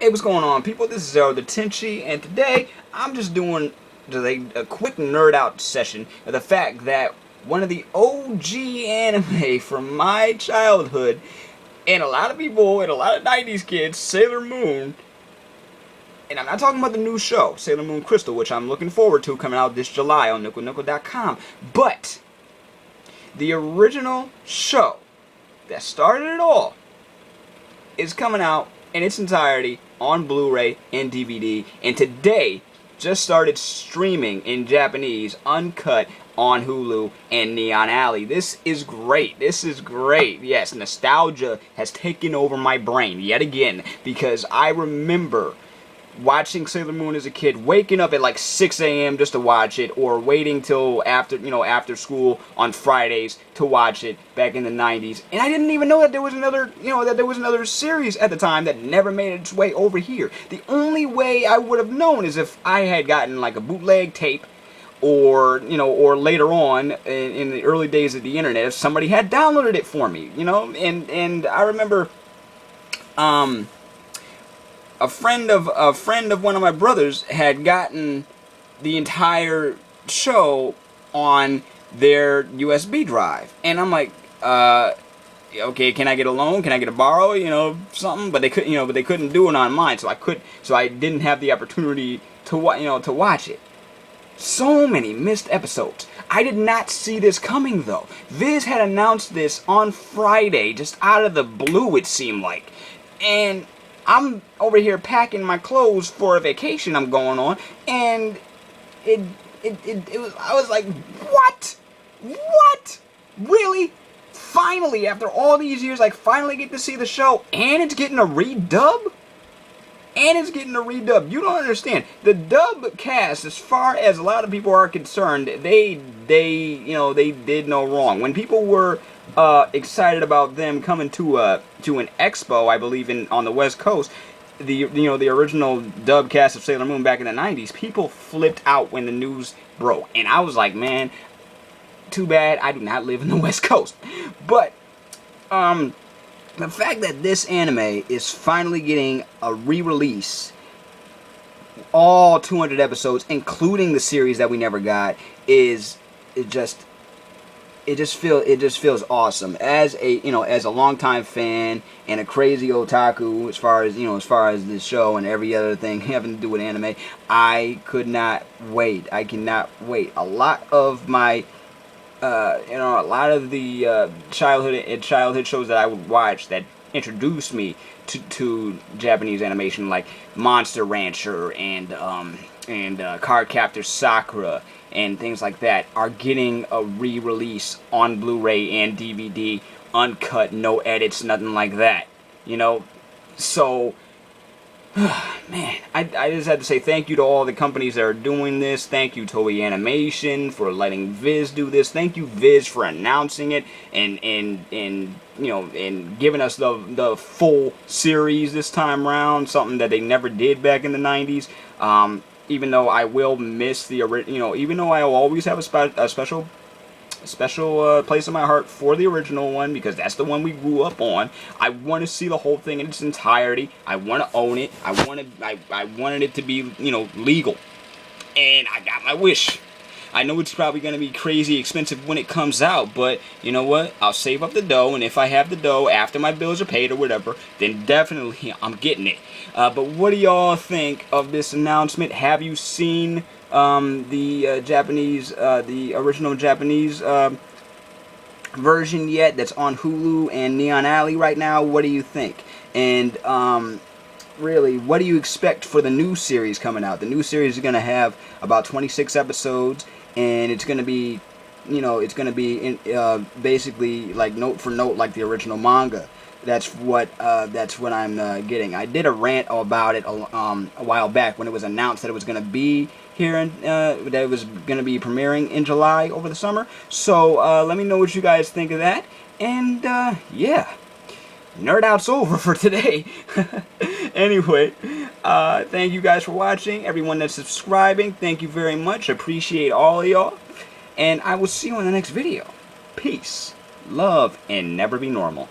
Hey, what's going on, people? This is the Tenchi, and today I'm just doing a quick nerd out session of the fact that one of the OG anime from my childhood, and a lot of people, and a lot of 90s kids, Sailor Moon, and I'm not talking about the new show, Sailor Moon Crystal, which I'm looking forward to coming out this July on NucleNuckle.com, but the original show that started it all is coming out in its entirety on Blu-ray and DVD, and today just started streaming in Japanese, uncut, on Hulu and Neon Alley. This is great. This is great. Yes, nostalgia has taken over my brain yet again, because I remember watching Sailor Moon as a kid, waking up at like 6 a.m. just to watch it, or waiting till after, after school on Fridays to watch it back in the 90s. And I didn't even know that there was another series at the time that never made its way over here. The only way I would have known is if I had gotten like a bootleg tape, or or later on in the early days of the internet, if somebody had downloaded it for me, and I remember a friend of one of my brothers had gotten the entire show on their USB drive, and I'm like, okay, can I get a loan? Can I get a borrow? Something. But they couldn't, but they couldn't do it on mine, so I didn't have the opportunity to watch it. So many missed episodes. I did not see this coming though. Viz had announced this on Friday, just out of the blue, it seemed like, and I'm over here packing my clothes for a vacation I'm going on, and I was like, what? What? Really? Finally, after all these years, I finally get to see the show, and it's getting a redub? And it's getting a redub. You don't understand. The dub cast, as far as a lot of people are concerned, they did no wrong. When people were excited about them coming to an expo, I believe on the West Coast, the original dub cast of Sailor Moon back in the 90s, people flipped out when the news broke, and I was like, man, too bad I do not live in the West Coast. But the fact that this anime is finally getting a re-release, all 200 episodes, including the series that we never got, it just feels awesome. As a longtime fan and a crazy otaku, as far as this show and every other thing having to do with anime, I could not wait. I cannot wait. A lot of my a lot of the childhood shows that I would watch that introduced me to Japanese animation, like Monster Rancher and Cardcaptor Sakura and things like that, are getting a re-release on Blu-ray and DVD, uncut, no edits, nothing like that. So man, I just had to say thank you to all the companies that are doing this. Thank you, Toei Animation, for letting Viz do this. Thank you, Viz, for announcing it and giving us the full series this time around, something that they never did back in the 90s. Even though I will miss the original, even though I will always have a special place in my heart for the original one, because that's the one we grew up on. I want to see the whole thing in its entirety. I want to own it. I wanted it to be, legal. And I got my wish. I know it's probably going to be crazy expensive when it comes out, but you know what? I'll save up the dough, and if I have the dough after my bills are paid or whatever, then definitely I'm getting it. But what do y'all think of this announcement? Have you seen the original Japanese version yet? That's on Hulu and Neon Alley right now. What do you think? And really, what do you expect for the new series coming out? The new series is going to have about 26 episodes, and it's going to be, basically like note for note like the original manga. That's what I'm getting. I did a rant about it a while back when it was announced that it was going to be here, and that it was going to be premiering in July over the summer. So let me know what you guys think of that. And yeah, nerd out's over for today. Anyway, thank you guys for watching. Everyone that's subscribing, thank you very much. Appreciate all of y'all. And I will see you in the next video. Peace, love, and never be normal.